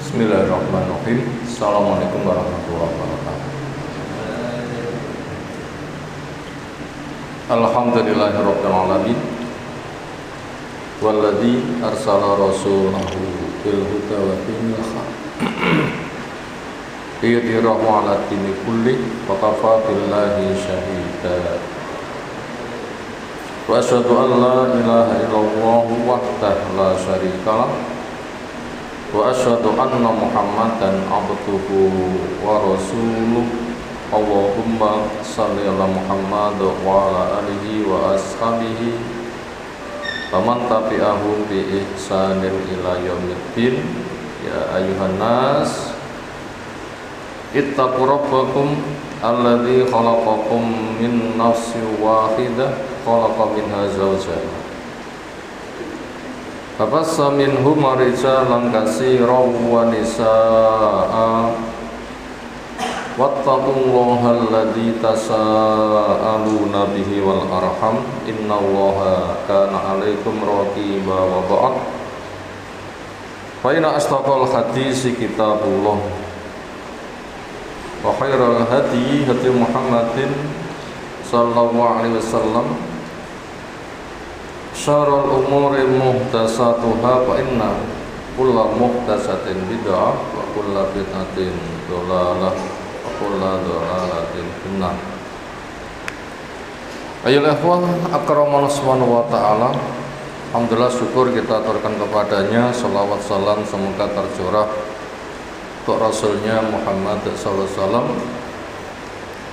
Bismillahirrahmanirrahim. Assalamualaikum warahmatullahi wabarakatuh. Alhamdulillahirabbil alamin. Walladzi arsala rasulahu bil huda wa dinil haq. Liyudhhirahu 'ala dini kulli wa kafa billahi shahida. Wa asyhadu an la ilaha illallah wahdahu la syarika lah. Wa asyhadu anna Muhammadan abduhu wa rasuluh. Allahumma shalli ala Muhammad wa ala alihi wa ashabihi wa man tabi'ahum bi ihsanin ila yaumiddin. Ya ayyuhan nas ittaqu rabbakum alladzi khalaqakum min nafsin wahidah khalaqa minha zawjaha Fabassa minhuma rijalan katsiran wa nisaa'a wattaqullaha alladzi tasaaluna bihi wal arham innallaha kana 'alaikum raqiba wa ba'd. Fa inna asdaqal hadisi kitabullah wa khairal hadi hadi Muhammadin sallallahu alaihi wasallam. Syarrul umuri muhdatsatuha fa inna kulla muhdatsatin bid'ah wa kulla bid'atin dhalalah wa kulla dhalalatin finnar. Ayolah ikhwah akramanallahu subhanahu wa ta'ala. Alhamdulillah, syukur kita aturkan kepadanya. Salawat salam semoga tercurah untuk Rasulnya Muhammad sallallahu alaihi wasallam.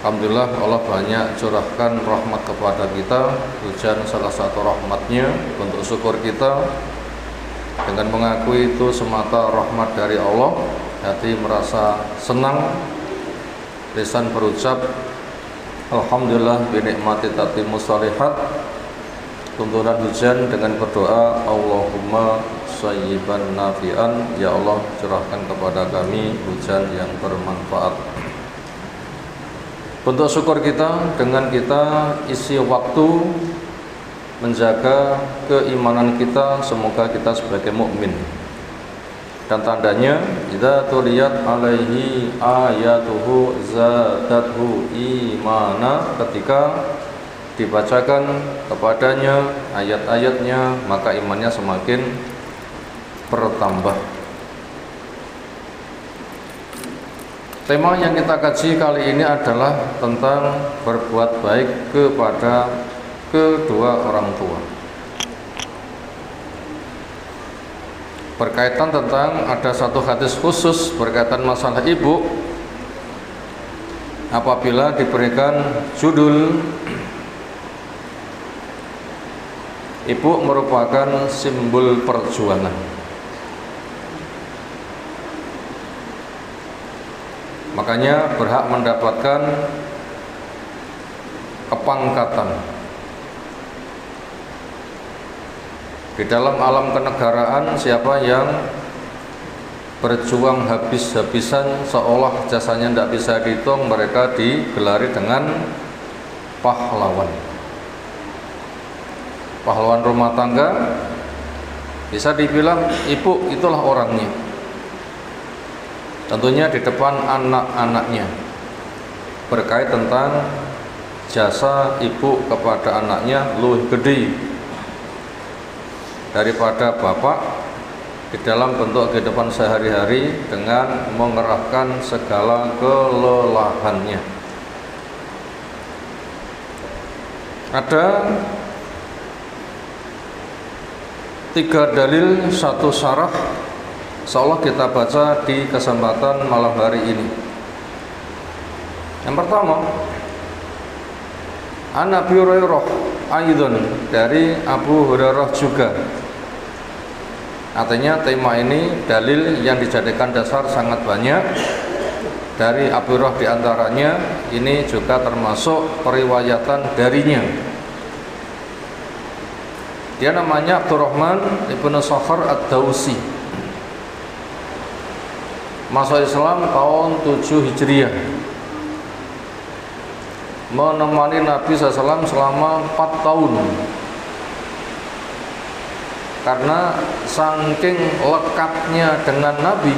Alhamdulillah, Allah banyak curahkan rahmat kepada kita. Hujan salah satu rahmatnya. Untuk syukur kita dengan mengakui itu semata rahmat dari Allah, hati merasa senang, lisan berucap alhamdulillah bi nikmati tatimmus shalihat. Tuntunan hujan dengan berdoa Allahumma shayyiban nafi'an. Ya Allah, curahkan kepada kami hujan yang bermanfaat. Bentuk syukur kita dengan kita isi waktu menjaga keimanan kita, semoga kita sebagai mukmin. Dan tandanya idza tuliyat alaihi ayatuhu zadathu imana, ketika dibacakan kepadanya ayat-ayatnya maka imannya semakin bertambah. Tema yang kita kaji kali ini adalah tentang berbuat baik kepada kedua orang tua. Berkaitan tentang ada satu hadis khusus berkaitan masalah ibu. Apabila diberikan judul ibu merupakan simbol perjuangan, makanya berhak mendapatkan kepangkatan. Di dalam alam kenegaraan, siapa yang berjuang habis-habisan seolah jasanya tidak bisa dihitung, mereka digelari dengan pahlawan. Pahlawan rumah tangga bisa dibilang ibu itulah orangnya. Tentunya di depan anak-anaknya, berkait tentang jasa ibu kepada anaknya luwih gede daripada bapak di dalam bentuk kehidupan sehari-hari dengan mengerahkan segala kelelahannya. Ada 3 dalil, 1 syarah seolah kita baca di kesempatan malam hari ini. Yang pertama, An Abi Hurairah Aidon, dari Abu Hurairah juga. Artinya tema ini dalil yang dijadikan dasar sangat banyak. Dari Abu Hurairah diantaranya ini juga termasuk periwayatan darinya. Dia namanya Abdurrahman ibnu Sakhar ad-Dausi. Masuk Islam tahun 7 Hijriah, menemani Nabi SAW selama 4 tahun. Karena saking lekatnya dengan Nabi,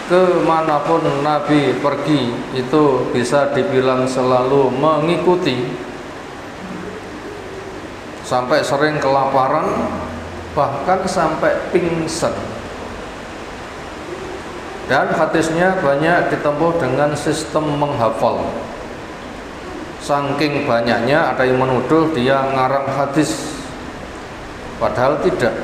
kemanapun Nabi pergi itu bisa dibilang selalu mengikuti, sampai sering kelaparan, bahkan sampai pingsan. Dan hadisnya banyak ditempuh dengan sistem menghafal. Saking banyaknya ada yang menuduh dia ngarang hadis, padahal tidak.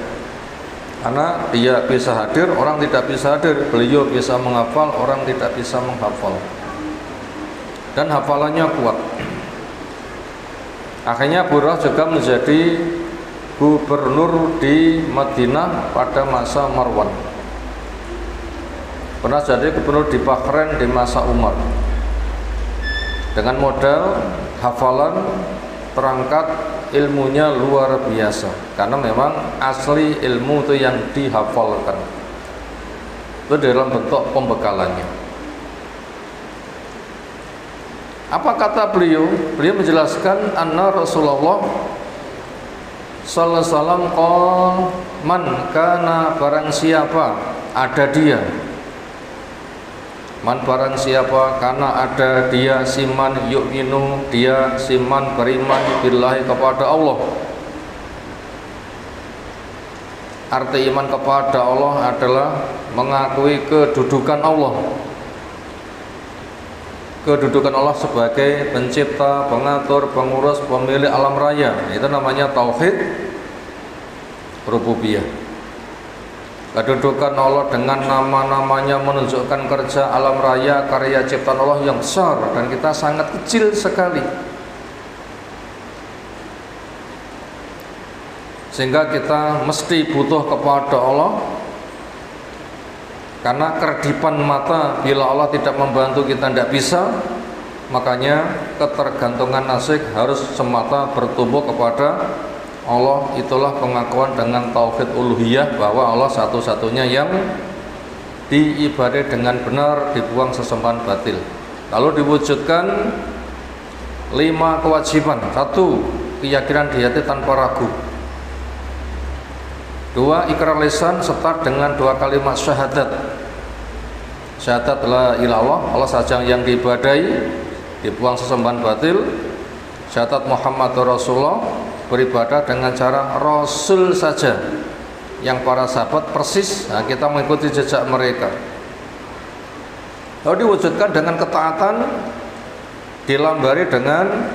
Karena dia bisa hadir, orang tidak bisa hadir. Beliau bisa menghafal, orang tidak bisa menghafal. Dan hafalannya kuat. Akhirnya Abu Hurairah juga menjadi gubernur di Madinah pada masa Marwan. Pernah jadi gubernur di Bahrain di masa Umar. Dengan modal hafalan, terangkat, ilmunya luar biasa. Karena memang asli ilmu itu yang dihafalkan. Itu dalam bentuk pembekalannya. Apa kata beliau? Beliau menjelaskan anna Rasulullah sallallahu alaihi wasallam qol man kana, barang siapa ada dia, man barang siapa karena ada dia, siman yu'minu, dia siman beriman billahi kepada Allah. Arti iman kepada Allah adalah mengakui kedudukan Allah, kedudukan Allah sebagai pencipta, pengatur, pengurus, pemilik alam raya. Itu namanya tauhid rububiyah. Kedudukan Allah dengan nama-namanya menunjukkan kerja alam raya, karya ciptaan Allah yang besar, dan kita sangat kecil sekali. Sehingga kita mesti butuh kepada Allah. Karena kerdipan mata bila Allah tidak membantu kita tidak bisa. Makanya ketergantungan nasib harus semata bertumbuh kepada Allah. Itulah pengakuan dengan tauhid uluhiyah, bahwa Allah satu-satunya yang diibadai dengan benar, dibuang sesembahan batil. Lalu diwujudkan 5 kewajiban. 1, keyakinan di hati tanpa ragu. 2, ikrar lisan serta dengan 2 kalimat syahadat. Syahadat la ilaha illallah, Allah saja yang diibadai, dibuang sesembahan batil. Syahadat Muhammadur Rasulullah, beribadah dengan cara Rasul saja, yang para sahabat persis. Nah, kita mengikuti jejak mereka. Lalu diwujudkan dengan ketaatan, dilambari dengan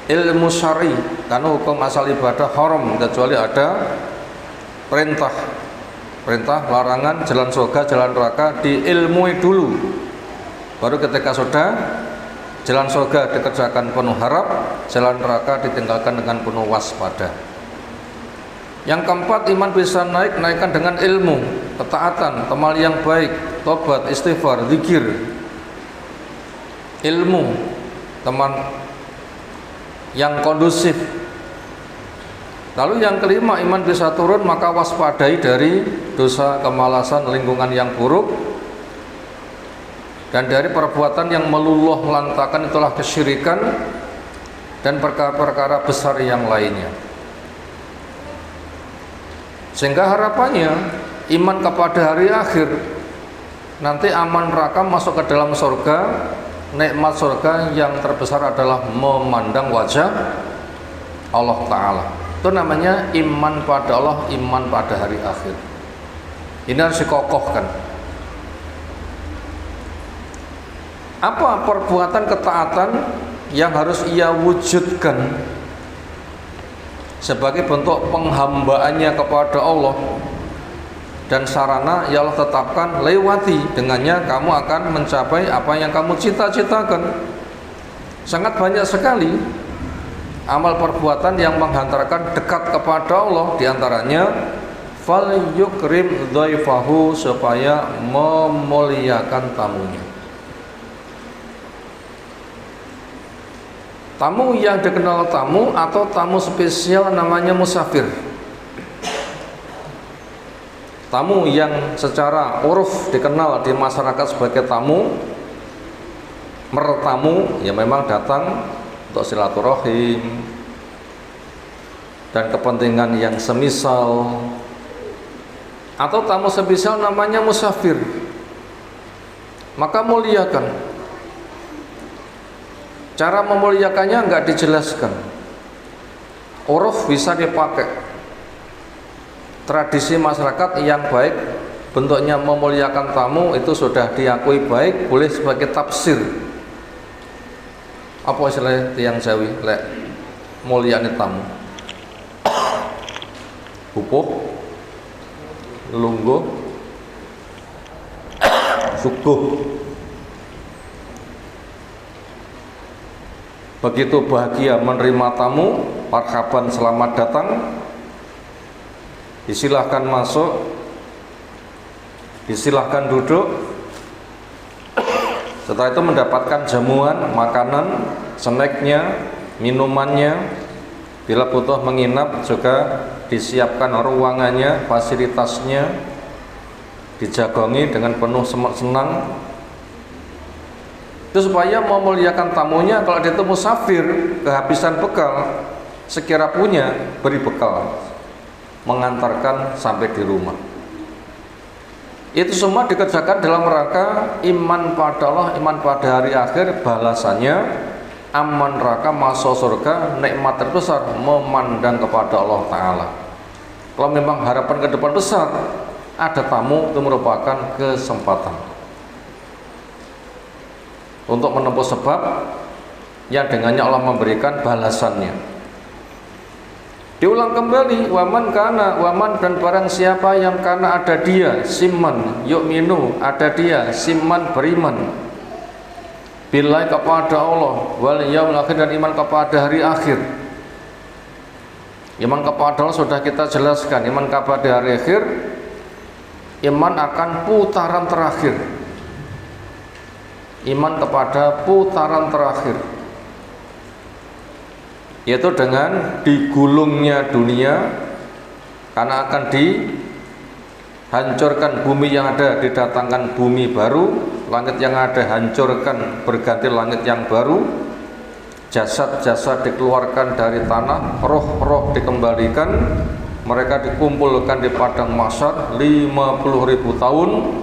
ilmu syar'i, karena hukum asal ibadah haram kecuali ada perintah, larangan, jalan surga, jalan neraka diilmui dulu. Baru ketika sudah jalan surga dikerjakan penuh harap, jalan neraka ditinggalkan dengan penuh waspada. Yang keempat, iman bisa naikkan dengan ilmu, ketaatan, amal yang baik, tobat, istighfar, zikir. Ilmu, teman yang kondusif. Lalu yang kelima, iman bisa turun, maka waspadai dari dosa, kemalasan, lingkungan yang buruk, dan dari perbuatan yang meluluh lantakan, itulah kesyirikan dan perkara-perkara besar yang lainnya. Sehingga harapannya iman kepada hari akhir, nanti aman neraka, masuk ke dalam surga. Nikmat surga yang terbesar adalah memandang wajah Allah Ta'ala. Itu namanya iman pada Allah, iman pada hari akhir. Ini harus dikokohkan. Apa perbuatan ketaatan yang harus ia wujudkan sebagai bentuk penghambaannya kepada Allah, dan sarana ya Allah tetapkan, lewati, dengannya kamu akan mencapai apa yang kamu cita-citakan. Sangat banyak sekali amal perbuatan yang menghantarkan dekat kepada Allah. Di antaranya fal yukrim dhaifahu, supaya memuliakan tamunya. Tamu yang dikenal tamu atau tamu spesial namanya musafir. Tamu yang secara uruf dikenal di masyarakat sebagai tamu, mertamu, ya memang datang untuk silaturahim dan kepentingan yang semisal. Atau tamu spesial namanya musafir. maka muliakan. Cara memuliakannya nggak dijelaskan. Uruf bisa dipakai. Tradisi masyarakat yang baik bentuknya memuliakan tamu itu sudah diakui baik, boleh sebagai tafsir. Apa istilahnya tiang Jawi lek mulyane tamu? Pupuh, lungguh, suguh. Begitu bahagia menerima tamu, marhaban selamat datang, disilahkan masuk, disilahkan duduk. Setelah itu mendapatkan jamuan, makanan, snacknya, minumannya. Bila butuh menginap juga disiapkan ruangannya, fasilitasnya, dijagongi dengan penuh senang. Itu supaya memuliakan tamunya. Kalau dia itu musafir, kehabisan bekal, sekira punya, beri bekal, mengantarkan sampai di rumah. Itu semua dikerjakan dalam rangka iman pada Allah, iman pada hari akhir. Balasannya aman neraka, masuk surga, nikmat terbesar memandang kepada Allah Ta'ala. Kalau memang harapan ke depan besar, ada tamu, itu merupakan kesempatan untuk menempuh sebab yang dengannya Allah memberikan balasannya. Diulang kembali, waman dan barang siapa yang kana ada dia siman yu'minu, ada dia siman beriman billahi kepada Allah, wal yaumil akhir, dan iman kepada hari akhir. Iman kepada Allah sudah kita jelaskan, iman kepada hari akhir, iman akan putaran terakhir. Iman kepada putaran terakhir, yaitu dengan digulungnya dunia, karena akan dihancurkan bumi yang ada, didatangkan bumi baru, langit yang ada hancurkan, berganti langit yang baru, jasad-jasad dikeluarkan dari tanah, roh-roh dikembalikan, mereka dikumpulkan di padang mahsyar 50.000 tahun.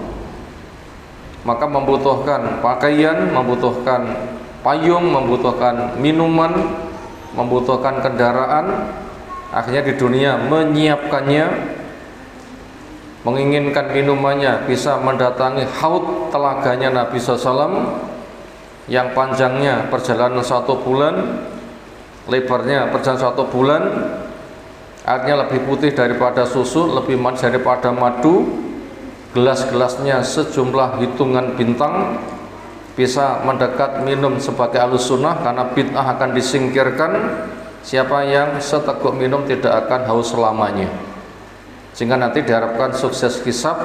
Maka membutuhkan pakaian, membutuhkan payung, membutuhkan minuman, membutuhkan kendaraan. Akhirnya di dunia menyiapkannya, menginginkan minumannya, bisa mendatangi haud telaganya Nabi SAW yang panjangnya perjalanan 1 bulan, lebarnya perjalanan 1 bulan, airnya lebih putih daripada susu, lebih manis daripada madu, gelas-gelasnya sejumlah hitungan bintang, bisa mendekat minum sebagai ahlus sunnah karena bid'ah akan disingkirkan. Siapa yang seteguk minum tidak akan haus selamanya, sehingga nanti diharapkan sukses hisab,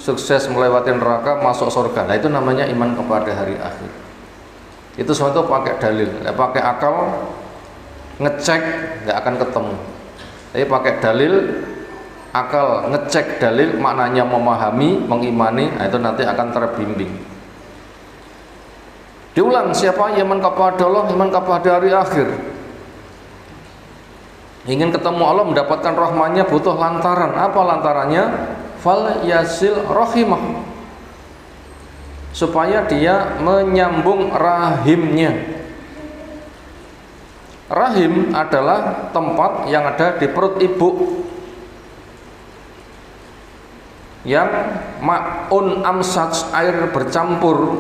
sukses melewati neraka, masuk surga. Nah, itu namanya iman kepada hari akhir. Itu semua itu pakai dalil, pakai akal ngecek nggak akan ketemu. Tapi pakai dalil, akal ngecek dalil, maknanya memahami, mengimani, nah itu nanti akan terbimbing. Diulang, siapa yang iman kepada Allah, iman kepada hari akhir, ingin ketemu Allah, mendapatkan rahmannya, butuh lantaran. Apa lantarannya? Fal yasil rahimah, supaya dia menyambung rahimnya. Rahim adalah tempat yang ada di perut ibu, yang ma'un amsaj, air bercampur,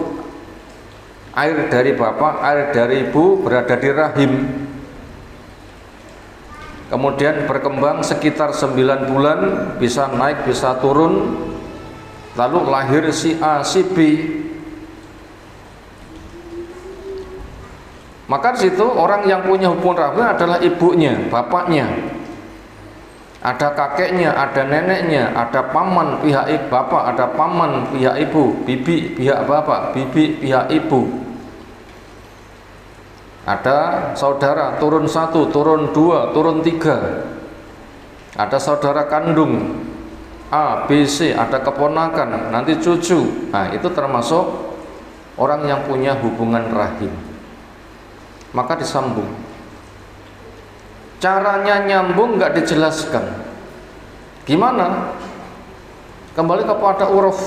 air dari bapak, air dari ibu berada di rahim. Kemudian berkembang sekitar 9 bulan, bisa naik, bisa turun, lalu lahir si A, si B. Maka di situ orang yang punya hubungan rahim adalah ibunya, bapaknya. Ada kakeknya, ada neneknya, ada paman pihak bapak, ada paman pihak ibu, bibi pihak bapak, bibi pihak ibu. Ada saudara turun 1, turun 2, turun 3. Ada saudara kandung A, B, C, ada keponakan, nanti cucu. Nah, itu termasuk orang yang punya hubungan rahim. Maka disambung. Caranya nyambung nggak dijelaskan. Gimana? Kembali kepada uruf.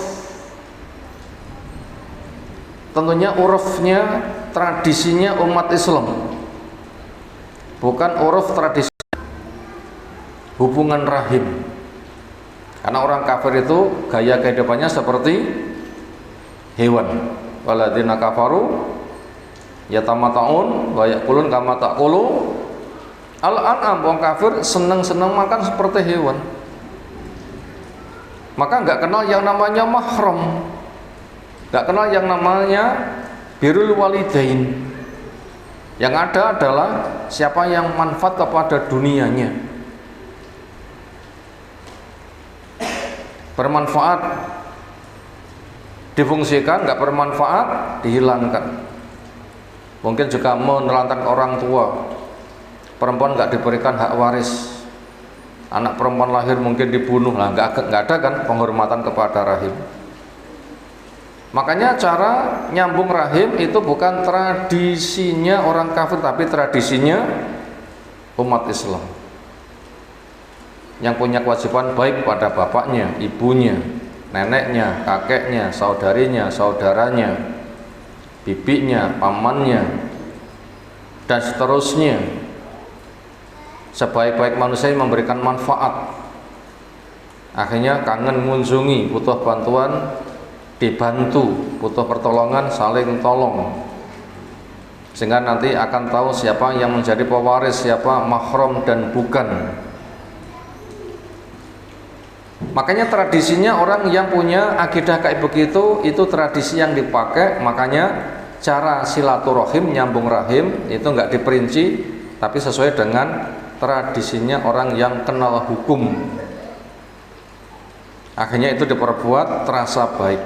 tentunya urufnya, tradisinya umat Islam, bukan uruf tradisi hubungan rahim. Karena orang kafir itu gaya kehidupannya seperti hewan. Waladina kafaru yatamata'un wa ya'kulun kama ta'kulu al-an'am. Orang kafir senang-senang makan seperti hewan. Maka nggak kenal yang namanya mahram, nggak kenal yang namanya birrul walidain. Yang ada adalah siapa yang manfaat kepada dunianya, bermanfaat difungsikan, nggak bermanfaat dihilangkan. Mungkin juga menelantarkan orang tua, perempuan nggak diberikan hak waris, anak perempuan lahir mungkin dibunuh, lah nggak ada kan penghormatan kepada rahim. Makanya cara nyambung rahim itu bukan tradisinya orang kafir, tapi tradisinya umat Islam yang punya kewajiban baik pada bapaknya, ibunya, neneknya, kakeknya, saudarinya, saudaranya, bibinya, pamannya, dan seterusnya. Sebaik-baik manusia yang memberikan manfaat, akhirnya kangen mengunjungi, butuh bantuan dibantu, butuh pertolongan saling tolong, sehingga nanti akan tahu siapa yang menjadi pewaris, siapa mahram dan bukan. Makanya tradisinya orang yang punya akidah kayak begitu, itu tradisi yang dipakai. Makanya cara silaturahim, nyambung rahim itu nggak diperinci, tapi sesuai dengan tradisinya orang yang kenal hukum. Akhirnya itu diperbuat terasa baik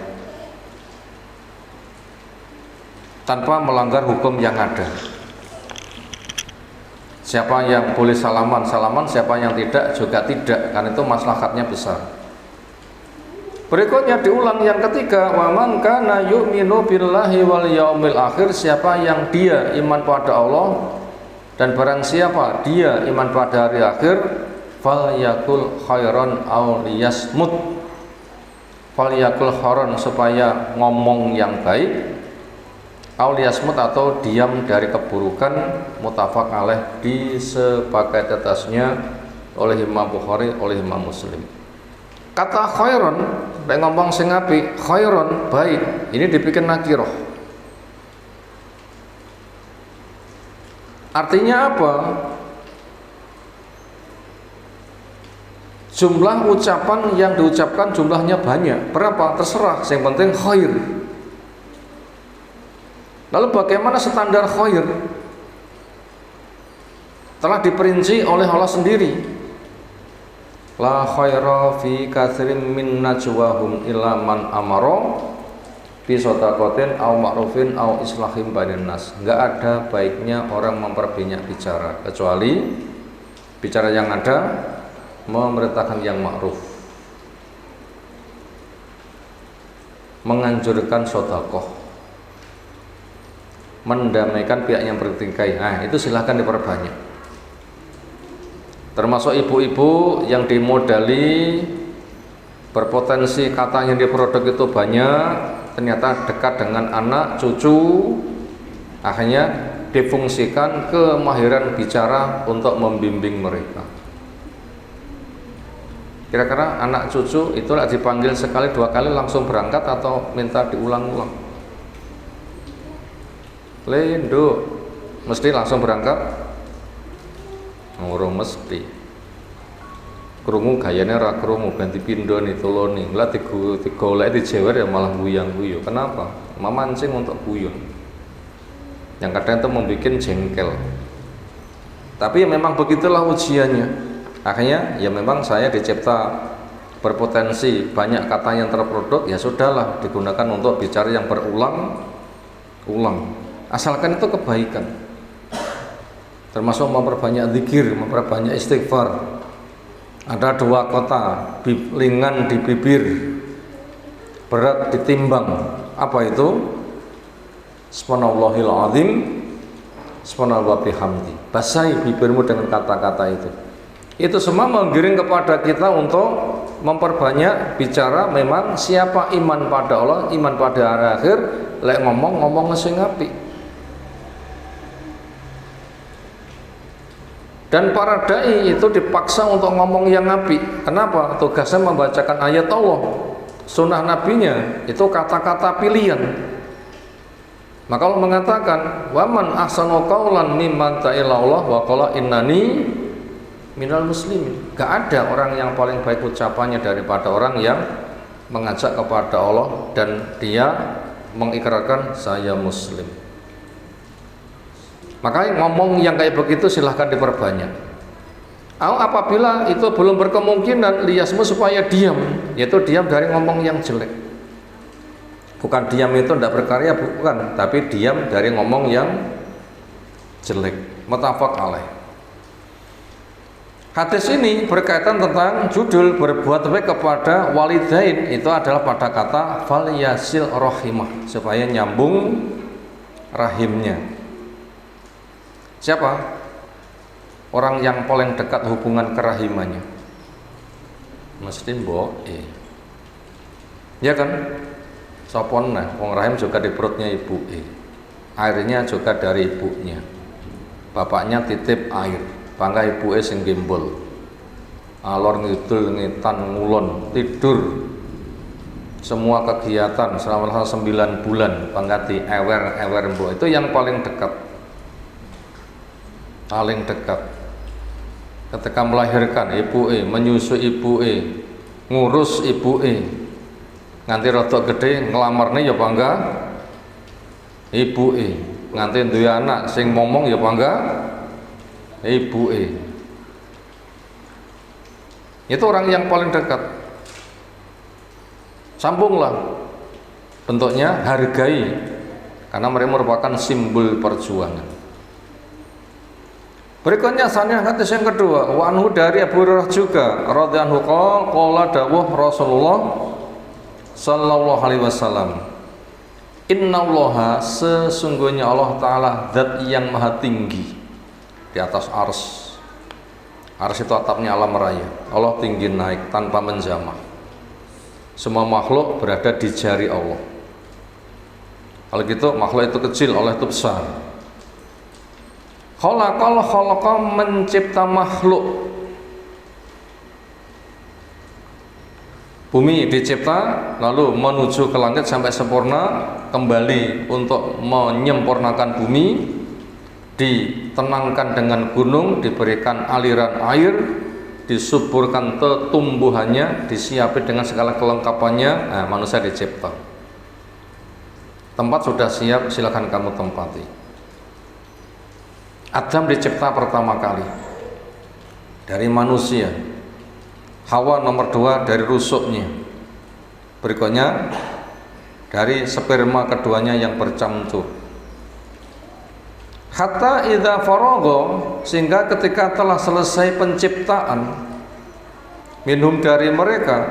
tanpa melanggar hukum yang ada. Siapa yang boleh salaman, salaman, siapa yang tidak juga tidak, karena itu maslahatnya besar. Berikutnya diulang yang ketiga, wa man kana yu'minu billahi wal yaumil akhir, siapa yang dia iman pada Allah dan barang siapa dia iman pada hari akhir, falyakul khairan aw liyasmut. Falyakul khairan, supaya ngomong yang baik, auliyasmut atau diam dari keburukan. Muttafaq alaih, disepakati atasnya oleh Imam Bukhari, oleh Imam Muslim. Kata khairon, nek ngomong sing apik, khairon baik, ini dibikin nakirah. Artinya apa? Jumlah ucapan yang diucapkan jumlahnya banyak, berapa terserah, yang penting khair. Lalu bagaimana standar khair? Telah diperinci oleh Allah sendiri. La khaira fi katsirin min najwahum illa man amara bi shadaqatin aw ma'rufin aw islahim bainan nas. Enggak ada baiknya orang memperbanyak bicara, kecuali bicara yang ada memerintahkan yang ma'ruf, menganjurkan sedekah, mendamaikan pihak yang bertikai. Nah, itu silahkan diperbanyak. Termasuk ibu-ibu yang dimodali berpotensi katanya di produk itu banyak, ternyata dekat dengan anak, cucu, akhirnya difungsikan kemahiran bicara untuk membimbing mereka. Kira-kira anak cucu itulah dipanggil sekali dua kali langsung berangkat atau minta diulang-ulang? Lendo mesti langsung berangkat? Ngurung mesti. Krungu gayane ra krungu, ganti pindho nituloni. Lah digolek dijewer ya malah guyang-guyu. Kenapa? Memancing untuk guyon. Yang kadang itu membuat jengkel. Tapi ya memang begitulah ujiannya. Akhirnya ya memang saya dicipta berpotensi banyak kata yang terproduk, ya sudahlah digunakan untuk bicara yang berulang-ulang. Asalkan itu kebaikan, termasuk memperbanyak zikir, memperbanyak istighfar. Ada dua kota, ringan di bibir, berat ditimbang. Apa itu? Subhanallahil azim, subhanallah bihamdi. Basahi bibirmu dengan kata-kata itu. Itu semua menggiring kepada kita untuk memperbanyak bicara memang siapa iman pada Allah, iman pada hari akhir, lek ngomong sing apik. Dan para dai itu dipaksa untuk ngomong yang apik. Kenapa? Tugasnya membacakan ayat Allah, sunnah nabinya, itu kata-kata pilihan. Maka Allah mengatakan, waman ahsanu qaulan mimman ta'ila Allah wa qala innani minal muslimin. Gak ada orang yang paling baik ucapannya daripada orang yang mengajak kepada Allah dan dia mengikrarkan saya muslim. Makanya ngomong yang kayak begitu silahkan diperbanyak. Apabila itu belum berkemungkinan, liasmu supaya diam, yaitu diam dari ngomong yang jelek. Bukan diam itu tidak berkarya, bukan, tapi diam dari ngomong yang jelek. Muttafaq alaih. Hadis ini berkaitan tentang judul berbuat baik kepada walidain, itu adalah pada kata fal yasil rahimah, supaya nyambung rahimnya. Siapa? Orang yang paling dekat hubungan kerahimannya. Mesti mbok ya kan? Sopon nah, wong rahim juga di perutnya ibu airnya juga dari ibunya. Bapaknya titip air, bangga ibu sing gembol. Alor ngidul ngitan ngulon tidur. Semua kegiatan selama 9 bulan bangga di ewer mbok. Itu yang paling dekat. Paling dekat. Ketika melahirkan ibu menyusui ibu ngurus ibu nganti rada gede ngelamarne ya bangga ibu nganti duwe anak sing ngomong ya bangga ibu itu orang yang paling dekat. Sambunglah, bentuknya hargai, karena mereka merupakan simbol perjuangan. Berikutnya sanad hadis yang kedua, wa anhu dari Abu Hurairah juga radhiyallahu anhu qala dawuh Rasulullah sallallahu alaihi wasallam, innallaha, sesungguhnya Allah taala zat yang maha tinggi di atas ars. Ars itu atapnya alam raya. Allah tinggi naik tanpa menjamah. Semua makhluk berada di jari Allah. Kalau gitu makhluk itu kecil, Allah itu besar. Khalaqa mencipta makhluk. Bumi dicipta lalu menuju ke langit sampai sempurna, kembali untuk menyempurnakan bumi, ditenangkan dengan gunung, diberikan aliran air, disuburkan tumbuhannya, disiapin dengan segala kelengkapannya. Nah, manusia dicipta. Tempat sudah siap, silakan kamu tempati. Adam dicipta pertama kali dari manusia. Hawa nomor 2 dari rusuknya. Berikutnya dari sperma keduanya yang bercampur. Hatta idza faragha, sehingga ketika telah selesai penciptaan minhum dari mereka,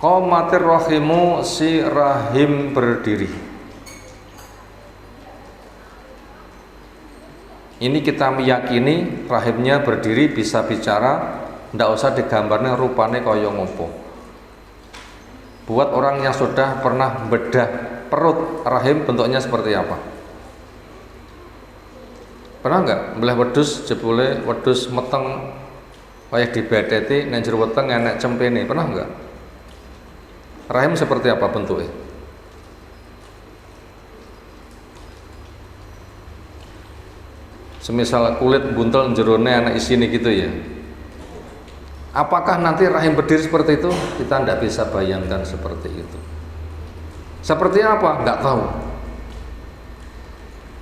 qamatir rahimu, si rahim berdiri. Ini kita meyakini rahimnya berdiri, bisa bicara, ndak usah digambarnya rupanya kaya ngopo. Buat orang yang sudah pernah bedah perut rahim bentuknya seperti apa? Pernah enggak belah wedhus jebule wedhus meteng kaya dibedeti nang jero weteng enek cempene, pernah enggak? Rahim seperti apa bentuknya? Semisal kulit buntel jerone anak isini gitu ya. Apakah nanti rahim berdiri seperti itu? Kita tidak bisa bayangkan seperti itu. Seperti apa? Nggak tahu.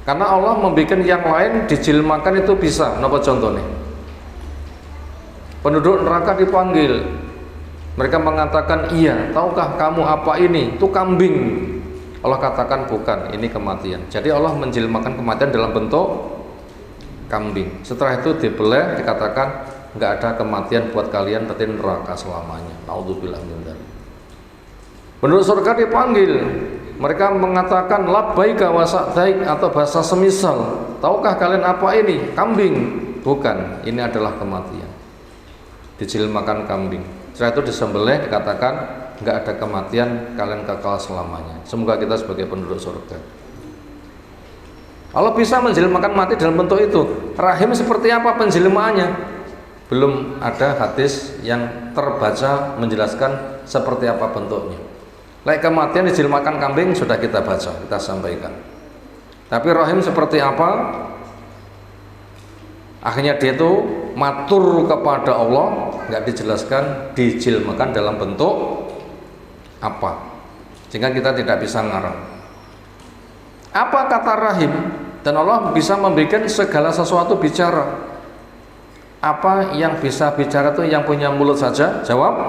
Karena Allah membuat yang lain dijilmakan itu bisa. Napa contohnya? Penduduk neraka dipanggil. Mereka mengatakan iya. Tahukah kamu apa ini? Itu kambing. Allah katakan bukan. Ini kematian. Jadi Allah menjilmakan kematian dalam bentuk kambing. Setelah itu dibelah, dikatakan nggak ada kematian buat kalian, berarti neraka selamanya. Naudzubillah min dzalik. Penduduk surga dipanggil, mereka mengatakan labbaika wa sa'daik, atau bahasa semisal. Tahukah kalian apa ini? Kambing. Bukan, ini adalah kematian. Dijilmakan kambing. Setelah itu disembelih, dikatakan nggak ada kematian, kalian kekal selamanya. Semoga kita sebagai penduduk surga. Allah bisa menjelmakan mati dalam bentuk itu. Rahim seperti apa penjelmaannya? Belum ada hadis yang terbaca menjelaskan seperti apa bentuknya. Like kematian dijelmakan kambing sudah kita baca, kita sampaikan. Tapi rahim seperti apa? Akhirnya dia itu matur kepada Allah, nggak dijelaskan dijelmakan dalam bentuk apa, sehingga kita tidak bisa ngarang apa kata rahim. Dan Allah bisa membuat segala sesuatu bicara. Apa yang bisa bicara itu yang punya mulut saja? Jawab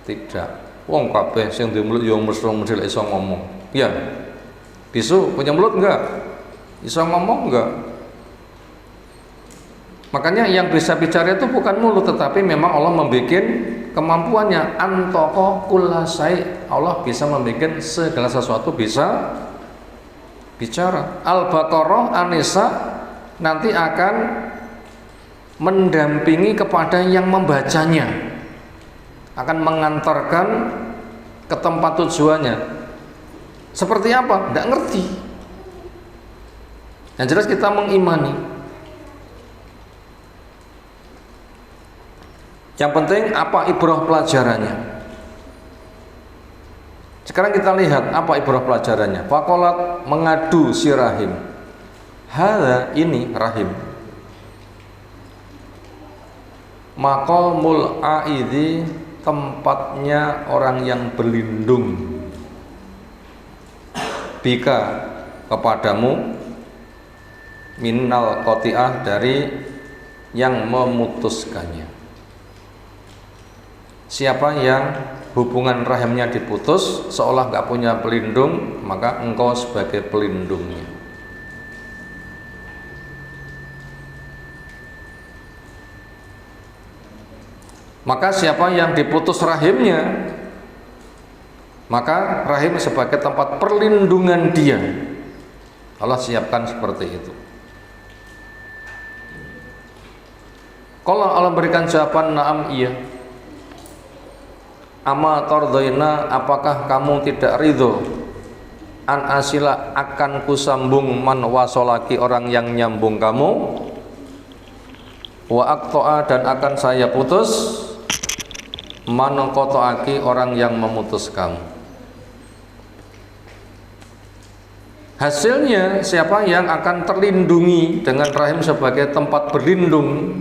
tidak. Wong kabeh sing duwe mulut yo mesra-mesra iso ngomong. Ya. Bisu punya mulut enggak? Iso ngomong enggak? Makanya yang bisa bicara itu bukan mulut, tetapi memang Allah membuat kemampuannya. Antoko kulasai, Allah bisa membuat segala sesuatu bisa bicara. Al-Baqarah, An-Nisa nanti akan mendampingi kepada yang membacanya, akan mengantarkan ke tempat tujuannya. Seperti apa? Tidak ngerti. Yang jelas kita mengimani. Yang penting apa ibrah pelajarannya. Sekarang kita lihat apa ibrah pelajarannya. Faqalat, mengadu si rahim. Hadza, ini rahim. Maqamul aidhi, tempatnya orang yang berlindung. Bika, kepadamu, minal qati'ah, dari yang memutuskannya. Siapa yang hubungan rahimnya diputus, seolah nggak punya pelindung, maka engkau sebagai pelindungnya. Maka siapa yang diputus rahimnya, maka rahim sebagai tempat perlindungan dia. Allah siapkan seperti itu. Kalau Allah berikan jawaban na'am, iya. Ama tardaina, apakah kamu tidak ridho an asila, akan kusambung man wasolaki, orang yang nyambung kamu, wa aqta'a, dan akan saya putus man qata'aki, orang yang memutus kamu. Hasilnya siapa yang akan terlindungi dengan rahim sebagai tempat berlindung?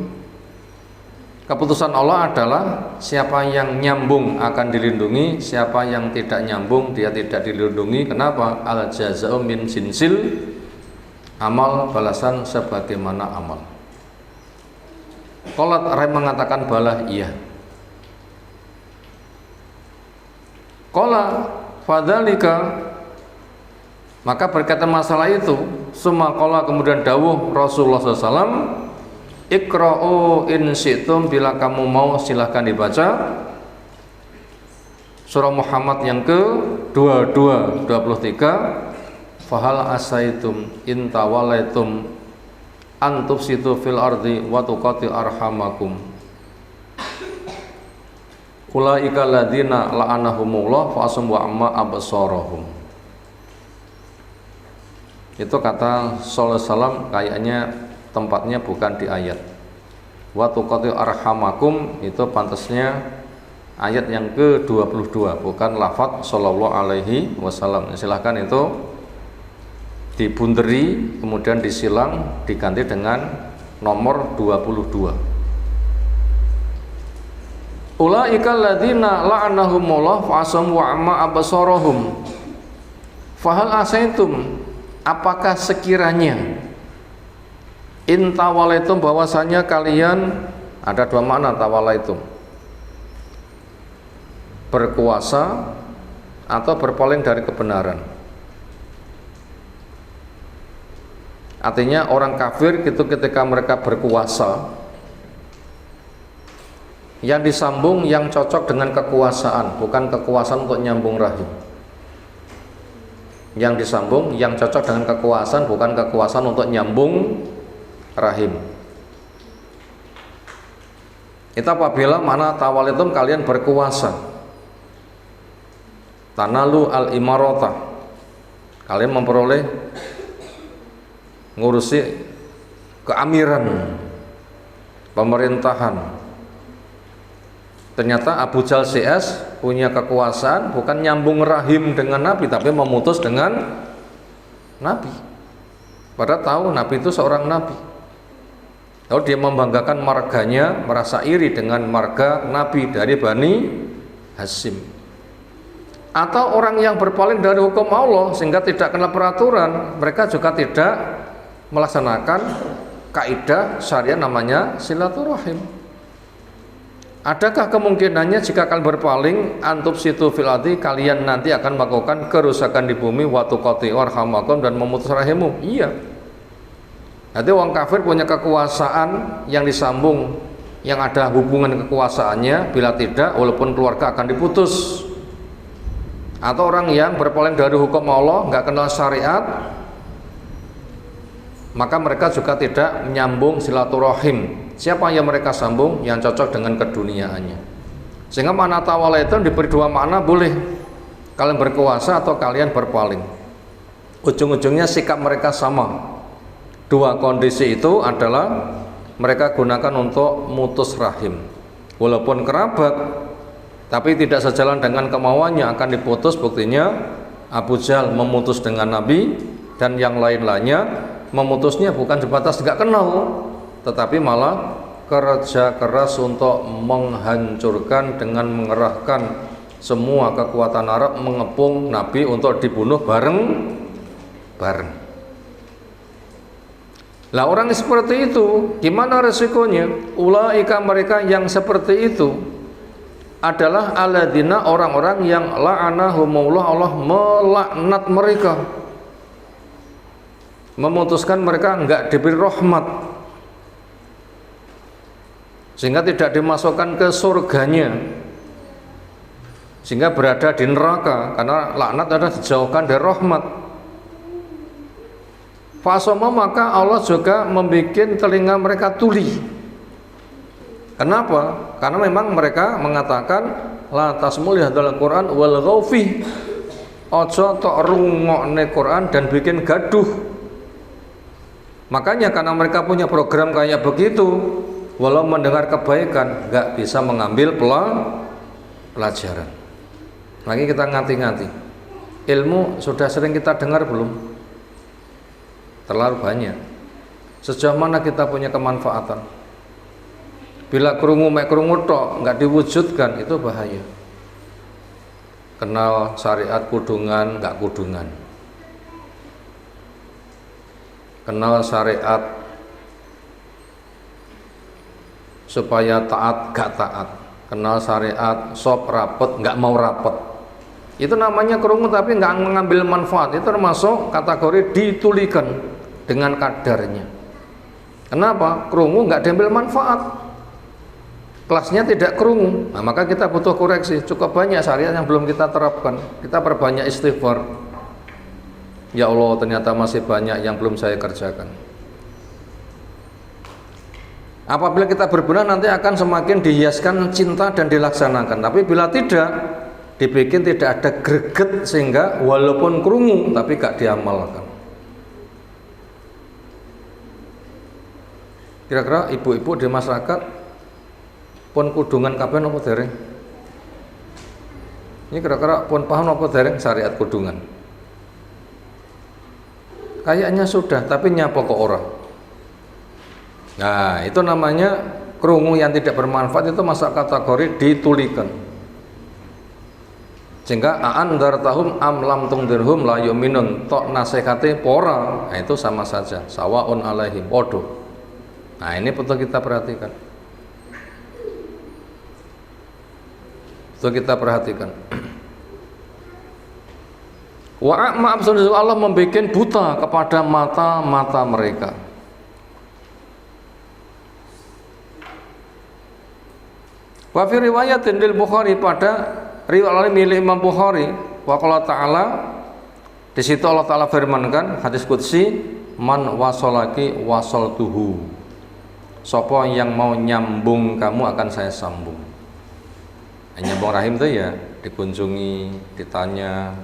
Keputusan Allah adalah siapa yang nyambung akan dilindungi, siapa yang tidak nyambung dia tidak dilindungi. Kenapa? Al jaza'u min jinsil amal, balasan sebagaimana amal. Qalat, rahim mengatakan bala, iya. Qala fadzalika, maka berkaitan masalah itu, summa qala, kemudian dawuh Rasulullah SAW, Iqra'u in syi'tum, bila kamu mau silahkan dibaca surah Muhammad yang ke-22 23. Fahal asaitum in tawalaitum an tufsidu fil ardi wa tuqati arhamakum ulaika ladzina la'anahumullah fa asum wa amma absarahum. Itu kata sallallahu alaihi wasallam, kayaknya tempatnya bukan di ayat wa tuqati arhamakum, itu pantasnya ayat yang ke-22, bukan lafaz sallallahu alaihi wasallam. Silahkan itu dibunderi kemudian disilang diganti dengan nomor 22. Ulaika alladzina la'anahumullah fa'asam wa amma absarahum. Fahal asaitum, apakah sekiranya in tawalaitum, bahwasanya kalian, ada dua makna tawalaitum, berkuasa atau berpaling dari kebenaran. Artinya orang kafir itu ketika mereka berkuasa, yang disambung yang cocok dengan kekuasaan, bukan kekuasaan untuk nyambung rahim. Yang disambung yang cocok dengan kekuasaan, bukan kekuasaan untuk nyambung rahim. Itu apabila mana tawalitum kalian berkuasa. Tanalu al-imarata, kalian memperoleh ngurusi keamiran, pemerintahan. Ternyata Abu Jahal CS punya kekuasaan bukan nyambung rahim dengan Nabi, tapi memutus dengan Nabi. Padahal tahu Nabi itu seorang Nabi. Lalu dia membanggakan marganya, merasa iri dengan marga Nabi dari Bani Hasyim. Atau orang yang berpaling dari hukum Allah sehingga tidak kenal peraturan, mereka juga tidak melaksanakan kaidah syariah namanya silaturahim. Adakah kemungkinannya jika kalian berpaling antub situ fil ardi, kalian nanti akan melakukan kerusakan di bumi, wa tuqati'u arhamakum, dan memutus rahimmu? Iya. Nanti orang kafir punya kekuasaan yang disambung, yang ada hubungan kekuasaannya, bila tidak walaupun keluarga akan diputus. Atau orang yang berpaling dari hukum Allah, nggak kenal syariat, maka mereka juga tidak menyambung silaturahim. Siapa yang mereka sambung? Yang cocok dengan keduniaannya. Sehingga makna tawala itu diberi dua makna, boleh kalian berkuasa atau kalian berpaling. Ujung-ujungnya sikap mereka sama. Dua kondisi itu adalah mereka gunakan untuk mutus rahim. Walaupun kerabat, tapi tidak sejalan dengan kemauannya, akan diputus. Buktinya Abu Jahal memutus dengan Nabi, dan yang lain-lainnya memutusnya bukan sebatas tidak kenal, tetapi malah kerja keras untuk menghancurkan dengan mengerahkan semua kekuatan Arab mengepung Nabi untuk dibunuh bareng-bareng. Lah orang seperti itu gimana resikonya? Ulaika, mereka yang seperti itu adalah alladzina, orang-orang yang la'anahumullah, Allah melaknat mereka, memutuskan mereka enggak diberi rahmat, sehingga tidak dimasukkan ke surganya, sehingga berada di neraka, karena laknat adalah dijauhkan dari rahmat. Fasoma, maka Allah juga membuat telinga mereka tuli. Kenapa? Karena memang mereka mengatakan la tasmul hadal Quran wal ghaufi, ojo tok rungokne Quran dan bikin gaduh. Makanya karena mereka punya program kayak begitu, walau mendengar kebaikan nggak bisa mengambil pelajaran. Lagi kita ngati-ngati. Ilmu sudah sering kita dengar belum? Terlalu banyak. Sejauh mana kita punya kemanfaatan? Bila krungu mek krungu tok nggak diwujudkan, itu bahaya. Kenal syariat kudungan nggak kudungan, kenal syariat supaya taat gak taat, kenal syariat sop rapet nggak mau rapet, itu namanya krungu tapi nggak mengambil manfaat. Itu termasuk kategori ditulikan dengan kadarnya. Kenapa? Krungu nggak diambil manfaat, kelasnya tidak kerungu. Nah, maka kita butuh koreksi. Cukup banyak syariat yang belum kita terapkan. Kita perbanyak istighfar. Ya Allah, ternyata masih banyak yang belum saya kerjakan. Apabila kita berbenah, nanti akan semakin dihiaskan cinta dan dilaksanakan. Tapi bila tidak, dibikin tidak ada greget, sehingga walaupun kerungu tapi gak diamalkan. Kira-kira ibu-ibu di masyarakat pun kudungan kabeh napa dereng? Ini kira-kira pun paham napa dereng syariat kudungan? Kayaknya sudah, tapi nyapa kok orang. Nah, itu namanya krungu yang tidak bermanfaat, itu masuk kategori ditulikan. Sehingga andartahum am lam tungdirhum la yu'minun, tok nasihate pora, nah, itu sama saja, sawaun alaihim, podo. Nah, ini perlu kita perhatikan. Kita perhatikan. Wa absolut, Allah membuat buta kepada mata-mata mereka. Wa fi riwayatin lil Bukhari, pada riwayat milik Imam Bukhari, wa qala ta'ala, di situ Allah Ta'ala firmankan hadis qudsi, man wasolaki wasoltuhu, Sopo yang mau nyambung kamu akan saya sambung. Nyambung rahim itu ya dikunjungi, ditanya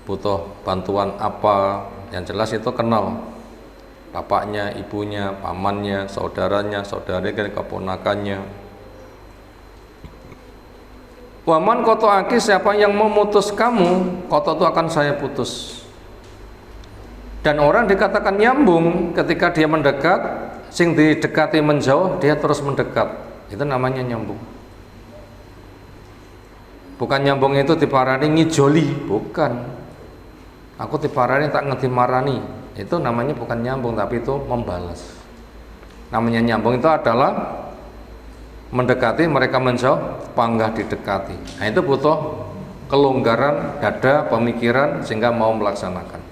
butuh bantuan apa, yang jelas itu kenal bapaknya, ibunya, pamannya, saudaranya, saudaranya, keponakannya. Waman koto aki, siapa yang memutus kamu, koto itu akan saya putus. Dan orang dikatakan nyambung ketika dia mendekat, sing didekati menjauh, dia terus mendekat. Itu namanya nyambung. Bukan nyambung itu diparani ngijoli, bukan. Aku diparani tak ngerti marani. Itu namanya bukan nyambung, tapi itu membalas. Namanya nyambung itu adalah mendekati, mereka menjauh, panggah didekati. Nah, itu butuh kelonggaran dada, pemikiran sehingga mau melaksanakan.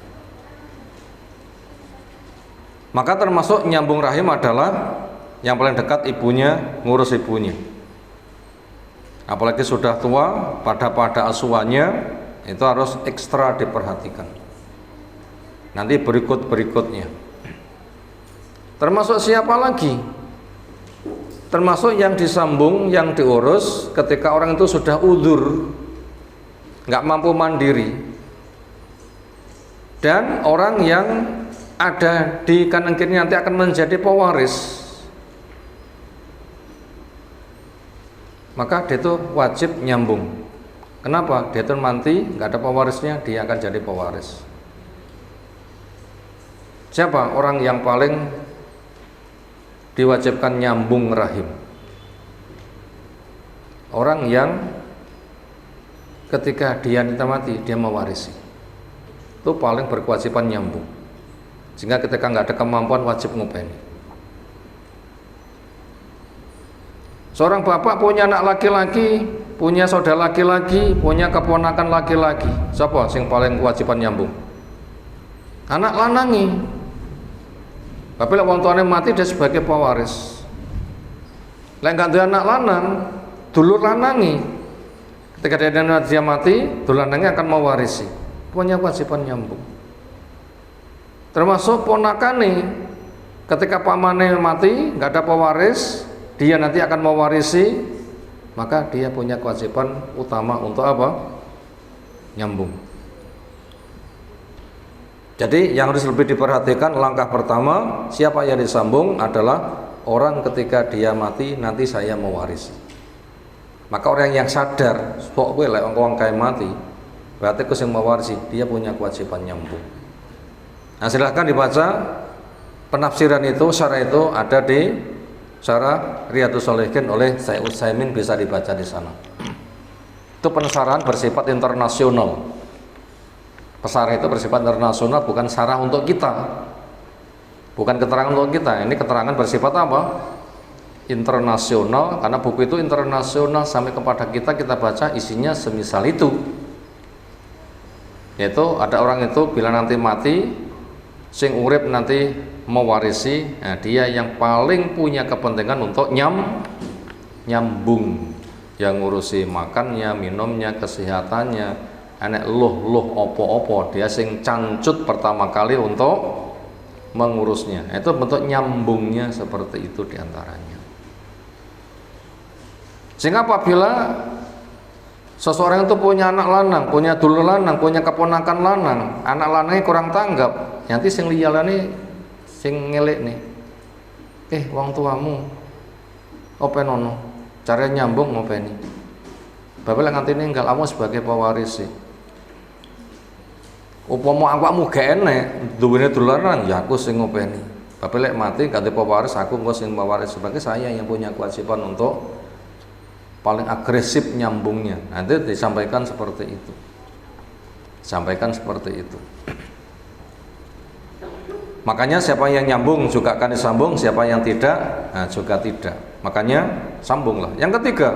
Maka termasuk nyambung rahim adalah yang paling dekat ibunya, ngurus ibunya. Apalagi sudah tua, pada asuhannya itu harus ekstra diperhatikan. Nanti berikutnya. Termasuk siapa lagi? Termasuk yang disambung, yang diurus ketika orang itu sudah udzur, nggak mampu mandiri, dan orang yang ada di kanan kiri nanti akan menjadi pewaris, maka dia itu wajib nyambung. Kenapa? Dia itu nanti nggak ada pewarisnya, dia akan jadi pewaris. Siapa orang yang paling diwajibkan nyambung rahim? Orang yang ketika dia mati, dia mewarisi. Itu paling berkewajiban nyambung. Sehingga ketika nggak ada kemampuan wajib ngopeni. Seorang bapak punya anak laki-laki, punya saudara laki-laki, punya keponakan laki-laki. Siapa sing paling kewajiban nyambung? Anak lanangi. Tapi lek wong tuane mati dia sebagai pewaris. Lek gak duwe anak lanang, dulur lanangi. Ketika dia mati, dulur lanangi akan mewarisi. Punya kewajiban nyambung. Termasuk ponakane, ketika pamane mati, nggak ada pewaris, dia nanti akan mewarisi, maka dia punya kewajiban utama untuk apa? Nyambung. Jadi yang harus lebih diperhatikan, langkah pertama, siapa yang disambung adalah orang ketika dia mati, nanti saya mewarisi. Maka orang yang sadar, sok kowe lek wong kae mati, berarti ku sing mewarisi, dia punya kewajiban nyambung. Nah, silahkan dibaca penafsiran itu, syarah itu ada di syarah Riyadhus Shalihin oleh Syekh Utsaimin, bisa dibaca di sana. Itu penasaran bersifat internasional. Pesara itu bersifat internasional, bukan syarah untuk kita, bukan keterangan untuk kita. Ini keterangan bersifat apa? Internasional, karena buku itu internasional sampai kepada kita baca isinya semisal itu. Yaitu ada orang itu bila nanti mati, sing urip nanti mewarisi, nah dia yang paling punya kepentingan untuk nyambung, yang ngurusi makannya, minumnya, kesehatannya, enek luh opo-opo, dia sing cancut pertama kali untuk mengurusnya. Itu bentuk nyambungnya seperti itu diantaranya. Sehingga apabila seseorang itu punya anak lanang, punya dulur lanang, punya keponakan lanang, anak lanangnya kurang tanggap, nanti sing liyane sing ngelek nih, wong tuamu openono, cara nyambung ngopeni. Bapak lek nganti ninggal kamu sebagai pewaris sih. Upama awakmu gak enek duwene dulur lanang, ya aku sing ngopeni. Bapak lek mati ganti pewaris, aku engko sing pewaris, sebagai saya yang punya kewajiban untuk paling agresif nyambungnya. Nanti disampaikan seperti itu. Sampaikan seperti itu. Makanya siapa yang nyambung juga akan disambung, siapa yang tidak, nah juga tidak. Makanya sambunglah. Yang ketiga,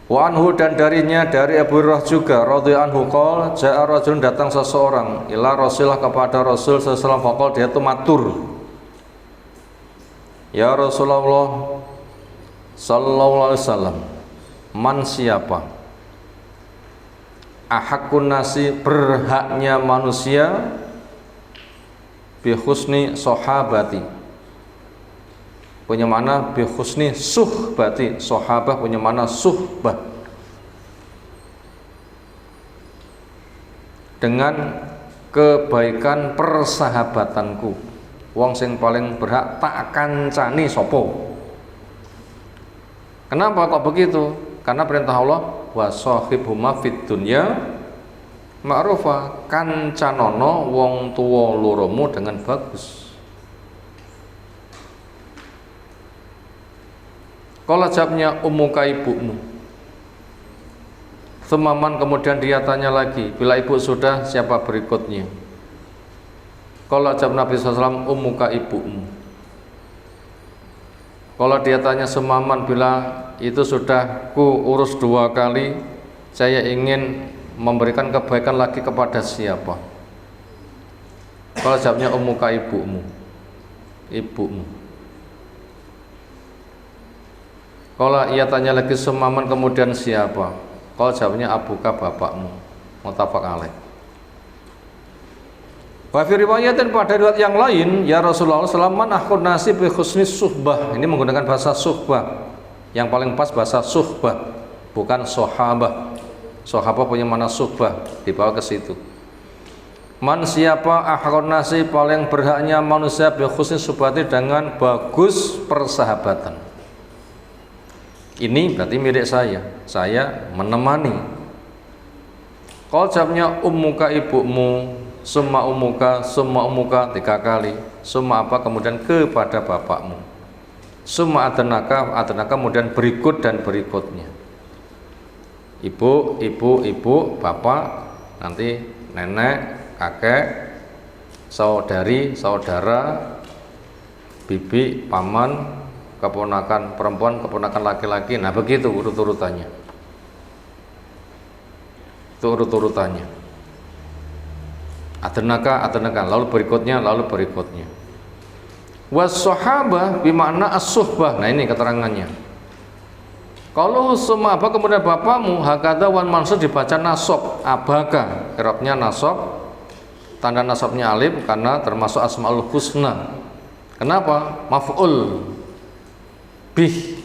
wa anhu, dan darinya, dari Abu Hurairah juga radhiyallahu anhu qol, ja'a rajulun, datang seseorang ila Rasulullah, kepada Rasul sallallahu alaihi wasallam, faqala, dia itu matur, ya Rasulullah sallallahu alaihi wasallam, man siapa ahakun nasi, berhaknya manusia, bi husni sahabati, punya makna bi husni suhbati, sahabah punya makna suhbah, dengan kebaikan persahabatanku, wong sing paling berhak tak kancani sopo. Kenapa kok begitu? Karena perintah Allah, wa shahibhuma fid dunya ma'rufa, kancanono wong tuwa loromu dengan bagus. Kalau jawabnya ummuka, ibumu. Semaman, kemudian dia tanya lagi, bila ibu sudah, siapa berikutnya? Kalau jawab Nabi SAW, ummuka, ibumu. Kalau dia tanya semaman, bila itu sudah ku urus 2 kali, saya ingin memberikan kebaikan lagi kepada siapa? Kalau jawabnya ummuka, ibumu. Ibumu. Kalau ia tanya lagi semaman, kemudian siapa? Kalau jawabnya abuka, bapakmu. Muttafaq alaih. Wa fi riwayatin, pada riwayat yang lain, ya Rasulullah SAW, man akhun nasi bi husni suhbah. Ini menggunakan bahasa suhbah. Yang paling pas bahasa suhbah, bukan sohabah. Sohabah punya mana suhbah, dibawa ke situ. Man, siapa akhun nasi, paling berhaknya manusia bi husni suhbati, dengan bagus persahabatan. Ini berarti milik saya menemani. Kalau jawabnya ummuka, ibumu, summa ummuka 3 kali, summa apa, kemudian kepada bapakmu, summa adanaka kemudian berikut dan berikutnya. Ibu, bapak, nanti nenek, kakek, saudari, saudara, bibi, paman, keponakan perempuan, keponakan laki-laki. Nah begitu urut-urutannya. Itu urut-urutannya. Adanaka, lalu berikutnya. Was-sahabah bimakna as-suhbah. Nah ini keterangannya. Kalau semua apa kemudian bapakmu, hakada wan mansur dibaca nasab, abaka, i'rabnya nasab, tanda nasabnya alif karena termasuk asmaul husna. Kenapa? Maf'ul bih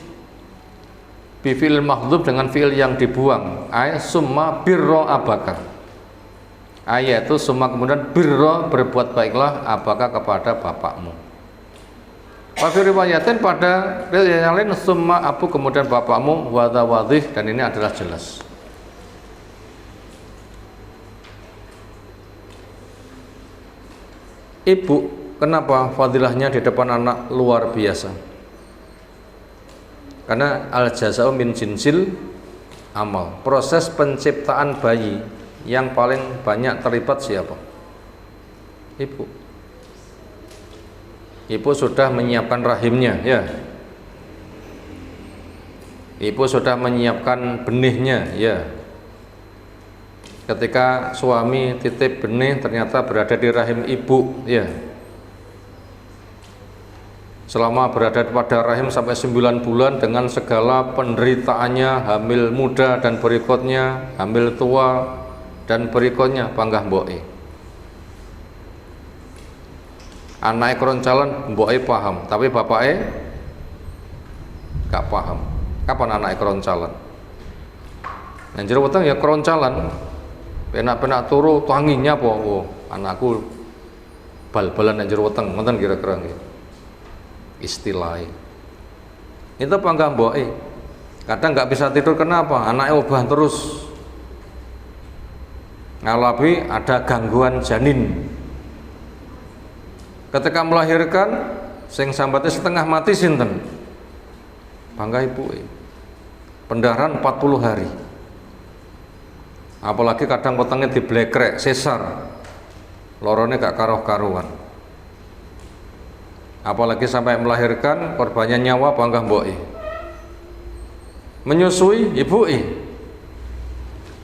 fi'il mahdhuf, dengan fi'il yang dibuang, ay summa birra abaka, ayat itu summa kemudian birra, berbuat baiklah, abaka, kepada bapakmu. Pada riwayatin, pada riwayat yang lain, summa abu, kemudian bapakmu, wadha wadih, dan ini adalah jelas. Ibu, kenapa fadilahnya di depan anak luar biasa? Karena al-jaza'u min jinsil amal. Proses penciptaan bayi yang paling banyak terlibat siapa? Ibu. Ibu sudah menyiapkan rahimnya, ya. Ibu sudah menyiapkan benihnya, ya. Ketika suami titip benih, ternyata berada di rahim ibu, ya. Selama berada pada rahim sampai 9 bulan dengan segala penderitaannya, hamil muda dan berikutnya, hamil tua dan berikutnya, panggah mboke. Anaknya keroncalan, mboke paham, tapi bapaknya gak paham. Kapan anaknya keroncalan? Yang jero weteng ya keroncalan, penak-penak turu tanginya apa? Oh, anakku bal-balan yang jero weteng, ngoten kira-kira nggih. Istilahnya itu panggah mboke, kadang nggak bisa tidur. Kenapa? Anaknya obah terus, ngalabi ada gangguan janin. Ketika melahirkan, sing sambatnya setengah mati sinten? Panggah ibu, pendarahan 40 hari. Apalagi kadang wetenge diblekrek, sesar, lorone gak karuh-karuan. Apalagi sampai melahirkan, korbannya nyawa, panggah mboke. Menyusui ibuke,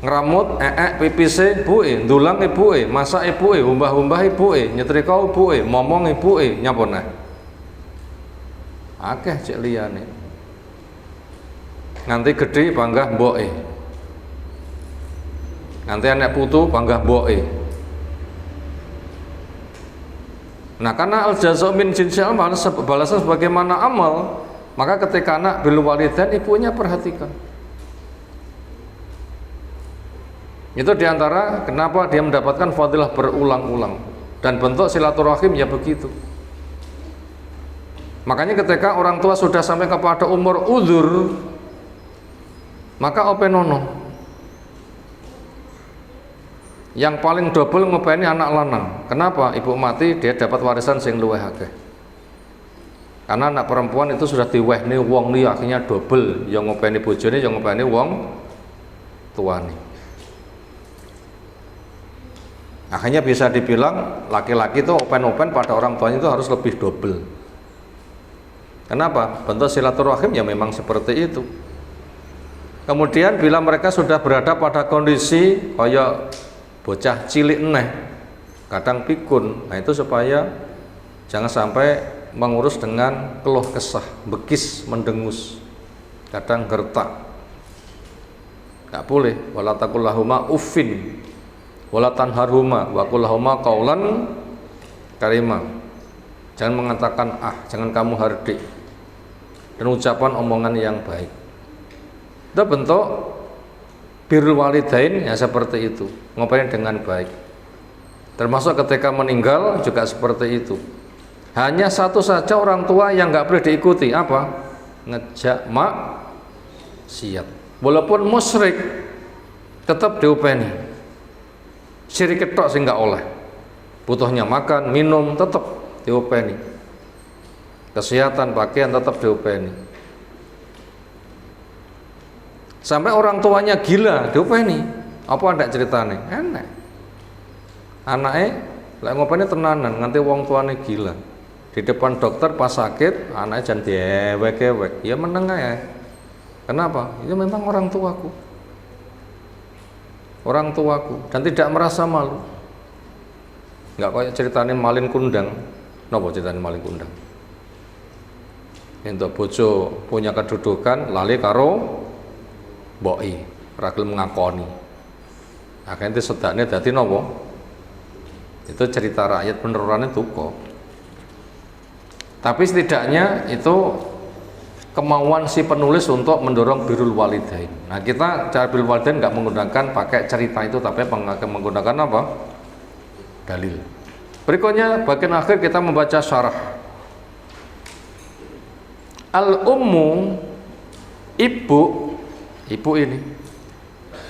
ngeramut pipise ibuke, ndulang ibuke, masak ibuke, umbah-umbah ibuke, nyetrika ibuke, momong ibuke, nyapone. Akeh cek liyane. Nganti gede panggah mboke. Nanti anak putu panggah mboke. Nah, karena al-jazaa min jinsil amal, balasan sebagaimana amal, maka ketika anak bil walidain, ibunya perhatikan. Itu diantara kenapa dia mendapatkan fadilah berulang-ulang. Dan bentuk silaturahim ya begitu. Makanya ketika orang tua sudah sampai kepada umur uzur, maka openono. Yang paling double ngopeni anak lanang. Kenapa? Ibu mati dia dapat warisan sing luwih akeh. Karena anak perempuan itu sudah diwehne wong liya, akhirnya double, yang ngopeni bojone, yang ngopeni wong tuane. Akhirnya bisa dibilang laki-laki itu open-open pada orang tuanya itu harus lebih double. Kenapa? Bentuk silaturahim ya memang seperti itu. Kemudian bila mereka sudah berada pada kondisi kayak bocah cilik neh, kadang pikun, nah itu supaya jangan sampai mengurus dengan keluh kesah, bekis, mendengus, kadang gertak, nggak boleh. Wala taqul lahuma uffin wala tanharhuma wa qul lahuma qaulan karima. Jangan mengatakan jangan kamu hardik, dan ucapan omongan yang baik. Itu bentuk birrul walidain ya seperti itu, ngopain dengan baik. Termasuk ketika meninggal juga seperti itu. Hanya satu saja orang tua yang nggak boleh diikuti, apa? Ngejak maksiat. Walaupun musyrik tetap diupeni. Syirik ketok sih nggak oleh. Butuhnya makan, minum tetap diupeni. Kesehatan, pakaian tetap diupeni. Sampai orang tuanya gila diupeni. Apa ndak ceritane? Enak. Anaknya lek ngopeni tenanan nganti wong tuane gila. Di depan dokter pas sakit, anaknya jan diewek-ewek. Ya meneng ae. Kenapa? Itu memang orang tuaku. Orang tuaku dan tidak merasa malu. Enggak kayak ceritane malin kundang. Napa ceritane malin kundang? Entuk bojo punya kedudukan lali karo mboi, ora gelem ngakoni. Akhirnya sedakne dadi napa? Itu cerita rakyat penerorane tuko. Tapi setidaknya itu kemauan si penulis untuk mendorong birrul walidain. Nah, kita cara birrul walidain nggak menggunakan pakai cerita itu, tapi menggunakan apa? Dalil. Berikutnya bagian akhir kita membaca syarah. Al-ummu, ibu ini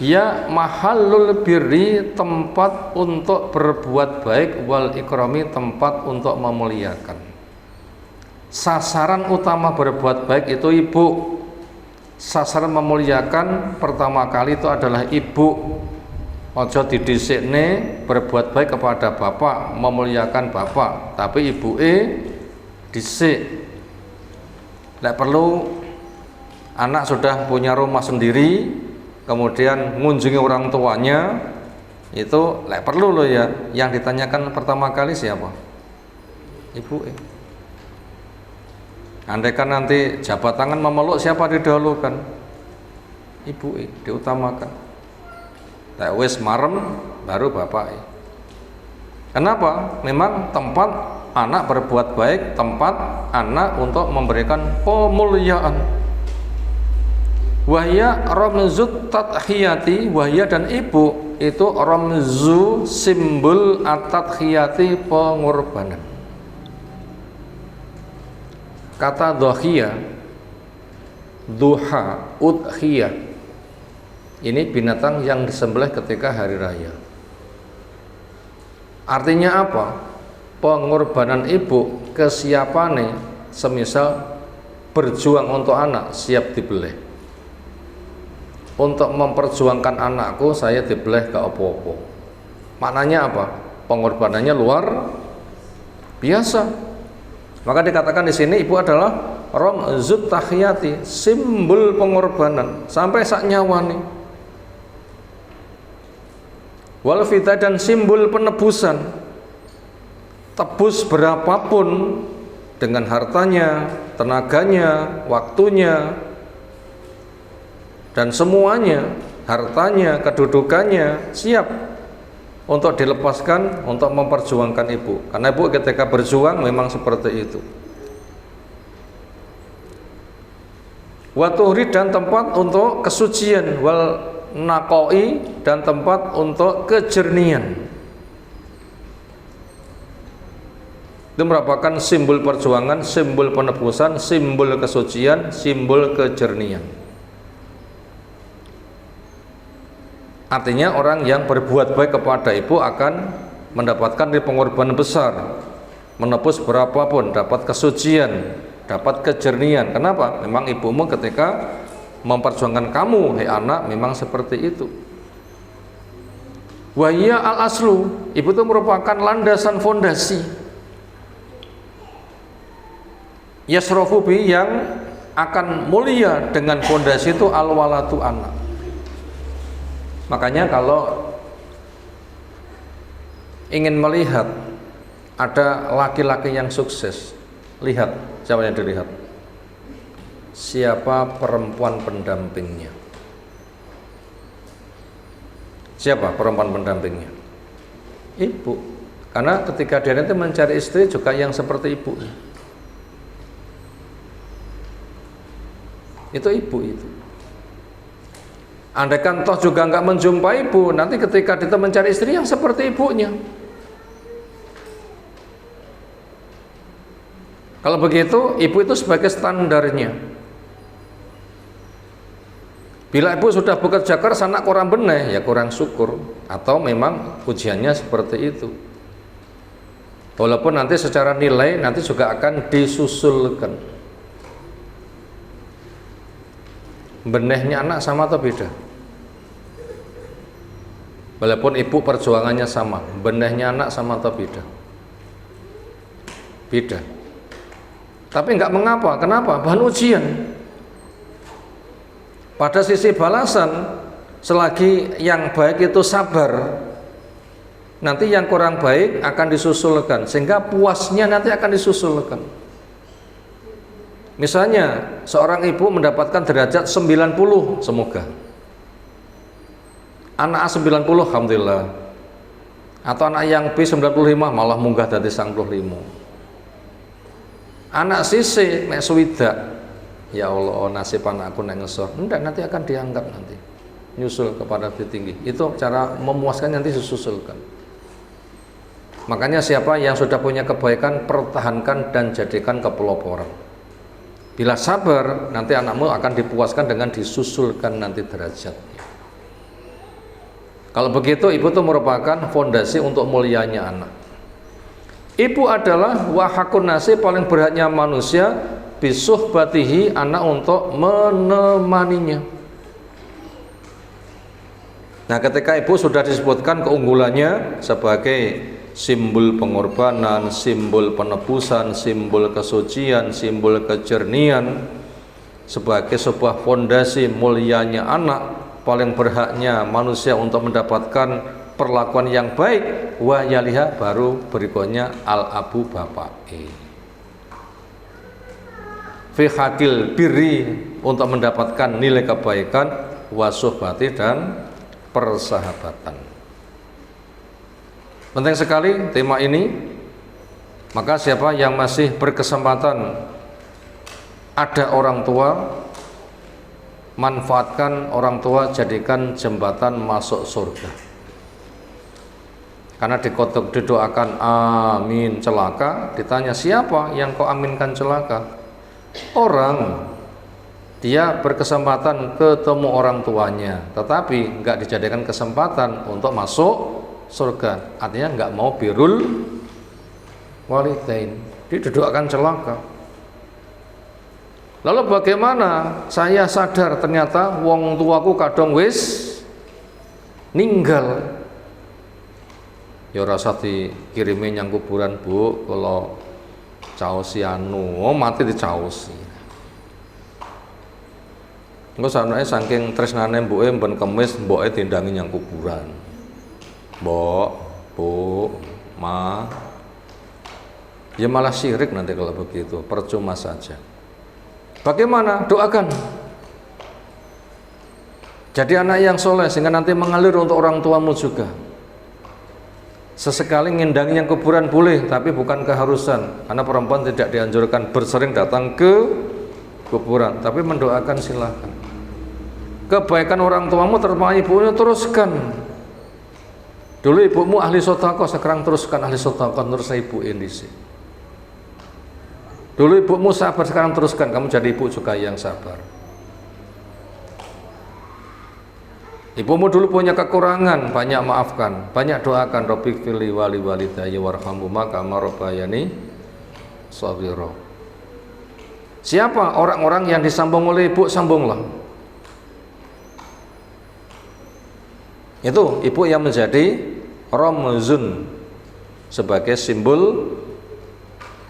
ya mahallul birri, tempat untuk berbuat baik, wal ikrami, tempat untuk memuliakan. Sasaran utama berbuat baik itu ibu. Sasaran memuliakan pertama kali itu adalah ibu. Ojo didhisikne berbuat baik kepada bapak, memuliakan bapak, tapi ibu dhisik. Tidak perlu anak sudah punya rumah sendiri kemudian mengunjungi orang tuanya, itu tidak perlu loh ya. Yang ditanyakan pertama kali siapa? Ibu. Andaikan nanti jabat tangan memeluk, siapa didahulukan? Ibu diutamakan. Tak wis marem baru bapak. Kenapa? Memang tempat anak berbuat baik, tempat anak untuk memberikan pemuliaan. Wahya ramzut tadhiyati, wahya dan ibu itu ramzu, simbol at-tadhiyati, pengorbanan. Kata dhahiyah, duha, udhiyah, ini binatang yang disembelih ketika hari raya. Artinya apa? Pengorbanan ibu, kesiapane, semisal berjuang untuk anak, siap dibeleh. Untuk memperjuangkan anakku, saya dibeleh ke opo-opo. Maknanya apa? Pengorbanannya luar biasa. Maka dikatakan di sini ibu adalah ramzut tahiyati, simbol pengorbanan sampai sak nyawani. Wal fida, dan simbol penebusan. Tebus berapapun dengan hartanya, tenaganya, waktunya, dan semuanya, hartanya, kedudukannya, siap untuk dilepaskan untuk memperjuangkan ibu, karena ibu ketika berjuang memang seperti itu. Wa tuhri, dan tempat untuk kesucian, wal naqoi, dan tempat untuk kejernihan. Itu merupakan simbol perjuangan, simbol penebusan, simbol kesucian, simbol kejernihan. Artinya orang yang berbuat baik kepada ibu akan mendapatkan pengorbanan besar, menebus berapapun, dapat kesucian, dapat kejernihan. Kenapa? Memang ibumu ketika memperjuangkan kamu, hei anak, memang seperti itu. Wahia al aslu, ibu itu merupakan landasan fondasi. Yasrofu bi, yang akan mulia dengan fondasi itu al walatu, anak. Makanya kalau ingin melihat ada laki-laki yang sukses, lihat siapa yang dilihat, siapa perempuan pendampingnya. Siapa perempuan pendampingnya? Ibu. Karena ketika dia nanti mencari istri juga yang seperti ibu. Itu ibu itu. Andaikan toh juga nggak menjumpai ibu, nanti ketika kita mencari istri yang seperti ibunya. Kalau begitu, ibu itu sebagai standarnya. Bila ibu sudah bekerja keras, anak kurang beneh, ya kurang syukur. Atau memang ujiannya seperti itu. Walaupun nanti secara nilai nanti juga akan disusulkan. Benehnya anak sama atau beda? Walaupun ibu perjuangannya sama, benehnya anak sama atau beda? Beda. Tapi enggak mengapa, kenapa? Bahan ujian. Pada sisi balasan, selagi yang baik itu sabar, nanti yang kurang baik akan disusulkan, sehingga puasnya nanti akan disusulkan. Misalnya seorang ibu mendapatkan derajat 90, semoga anak A 90, alhamdulillah. Atau anak yang B 95 malah munggah dari 95. Anak sisi nek suwidak, ya Allah nasib anakku nek ngesor, enggak, nanti akan dianggap nanti nyusul kepada tinggi. Itu cara memuaskan, nanti disusulkan. Makanya siapa yang sudah punya kebaikan, pertahankan dan jadikan kepeloporan. Bila sabar, nanti anakmu akan dipuaskan dengan disusulkan nanti derajatnya. Kalau begitu, ibu itu merupakan fondasi untuk mulianya anak. Ibu adalah wahakun nasi, paling berhaknya manusia, bisuhbatihi, anak untuk menemaninya. Nah, ketika ibu sudah disebutkan keunggulannya sebagai simbol pengorbanan, simbol penebusan, simbol kesucian, simbol kejernihan, sebagai sebuah fondasi mulianya anak, paling berhaknya manusia untuk mendapatkan perlakuan yang baik, wa yaliha, baru berikutnya al abu, bapak. Fi hakil birri, untuk mendapatkan nilai kebaikan, wa suhbati, dan persahabatan. Penting sekali tema ini. Maka siapa yang masih berkesempatan ada orang tua, manfaatkan orang tua, jadikan jembatan masuk surga. Karena didoakan amin celaka, ditanya siapa yang kau aminkan celaka? Orang, dia berkesempatan ketemu orang tuanya, tetapi nggak dijadikan kesempatan untuk masuk surga. Artinya nggak mau birrul walidain, didoakan celaka. Lalu bagaimana saya sadar ternyata wong tuaku kadang wis ninggal? Ya rasa dikirimi nyang kuburan, Bu, kalau caosi anu, mati dicaosi. Engko sanake saking tresnane mbuke ben kemis mboke tindangi nyang kuburan. Mbok, Bu, Ma, ya malah syirik nanti kalau begitu, percuma saja. Bagaimana? Doakan. Jadi anak yang soleh sehingga nanti mengalir untuk orang tuamu juga. Sesekali ngindangi yang kuburan boleh, tapi bukan keharusan. Karena perempuan tidak dianjurkan bersering datang ke kuburan, tapi mendoakan silakan. Kebaikan orang tuamu terutama ibunya teruskan. Dulu ibumu ahli sedekah, sekarang teruskan ahli sedekah terus ibu ini sih. Dulu ibumu sabar, sekarang teruskan kamu jadi ibu juga yang sabar. Ibumu dulu punya kekurangan, banyak maafkan, banyak doakan. Rabbik fili wali walidayya warhamhuma kama rabbayani shaghira. Siapa orang-orang yang disambung oleh ibu, sambunglah. Itu ibu yang menjadi ramzun sebagai simbol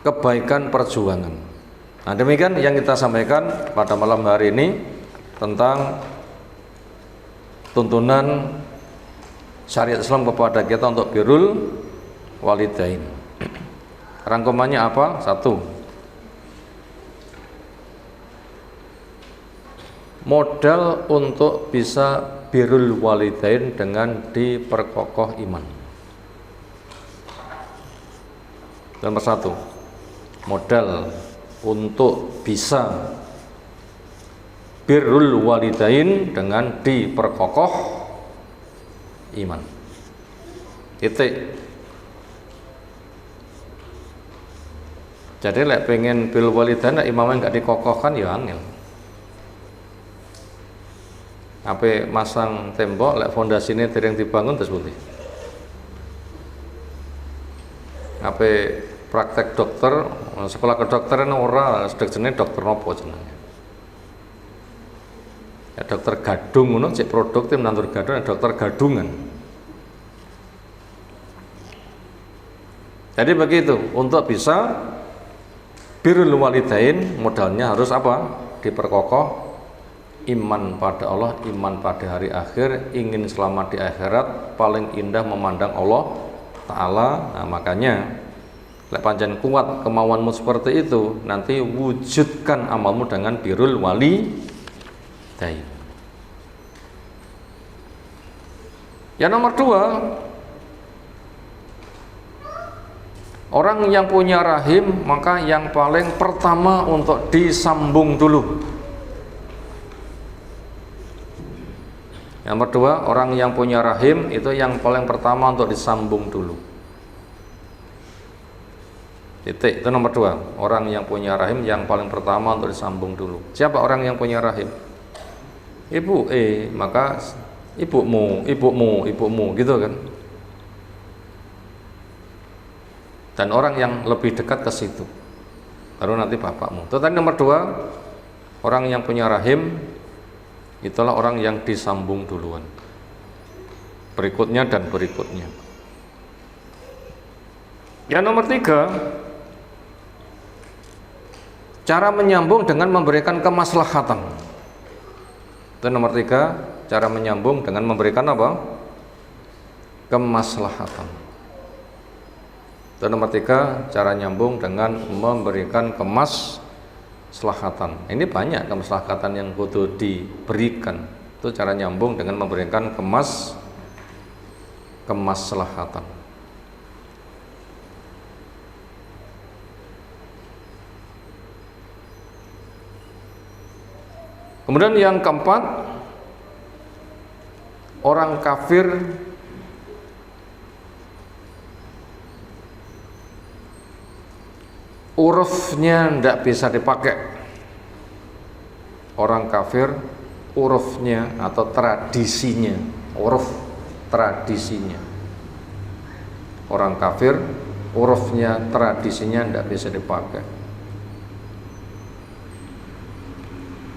kebaikan perjuangan. Nah, demikian yang kita sampaikan pada malam hari ini tentang tuntunan syariat Islam kepada kita untuk birrul walidain. Rangkumannya apa? 1. Modal untuk bisa birrul walidain dengan diperkokoh iman. Nomor 1. Modal untuk bisa birrul walidain dengan diperkokoh iman. Titik. Jadi lek pengen birrul walidain imamnya nggak dikokohkan ya angel. Apa masang tembok lek fondasinya dereng dibangun terus putih. Apa praktek dokter sekolah kedokteran ora sedek jenenge dokter nopo jenenge. Ya, dokter gadung ngono cek produktif nandur gadung ya, dokter gadungan. Jadi begitu, untuk bisa birrul walidain modalnya harus apa? Diperkokoh iman pada Allah, iman pada hari akhir, ingin selamat di akhirat, paling indah memandang Allah Ta'ala. Nah, makanya lek pancen kuat kemauanmu seperti itu, nanti wujudkan amalmu dengan birrul walidain. Yang nomor 2, orang yang punya rahim maka yang paling pertama untuk disambung dulu. Yang nomor 2, orang yang punya rahim itu yang paling pertama untuk disambung dulu. Titik, itu nomor 2, orang yang punya rahim yang paling pertama untuk disambung dulu. Siapa orang yang punya rahim? Ibu, maka ibumu gitu kan. Dan orang yang lebih dekat ke situ, baru nanti bapakmu. Itu tadi nomor 2, orang yang punya rahim itulah orang yang disambung duluan. Berikutnya dan berikutnya. Yang nomor 3, cara menyambung dengan memberikan kemaslahatan. Itu nomor 3, cara menyambung dengan memberikan apa? Kemaslahatan. Itu nomor 3, cara nyambung dengan memberikan kemaslahatan. Ini banyak kemaslahatan yang kudu diberikan. Itu cara nyambung dengan memberikan kemaslahatan. Kemudian yang keempat, orang kafir urufnya tidak bisa dipakai. Orang kafir urufnya atau tradisinya, uruf tradisinya. Orang kafir urufnya, tradisinya tidak bisa dipakai.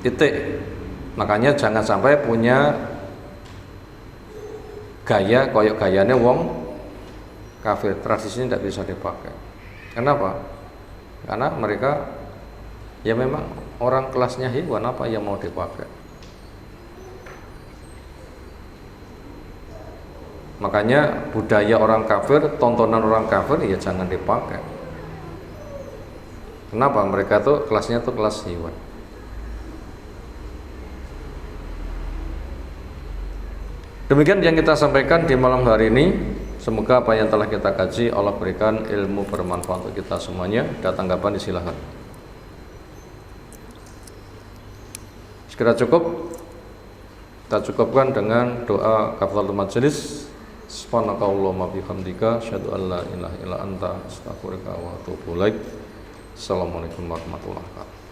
Titik. Makanya jangan sampai punya gaya koyok gayanya wong kafir, tradisinya tidak bisa dipakai. Kenapa? Karena mereka ya memang orang kelasnya hewan, apa yang mau dipakai. Makanya budaya orang kafir, tontonan orang kafir ya jangan dipakai. Kenapa? Mereka tuh kelasnya tuh kelas hewan. Demikian yang kita sampaikan di malam hari ini. Semoga apa yang telah kita kaji Allah berikan ilmu bermanfaat untuk kita semuanya. Ada tanggapan silahkan. Segera cukup. Kita cukupkan dengan doa kafaratul majelis. Subhanakallahumma bihamdika asyhadu an la ilaha illa anta astaghfiruka wa atubu ilaik. Assalamualaikum warahmatullahi wabarakatuh.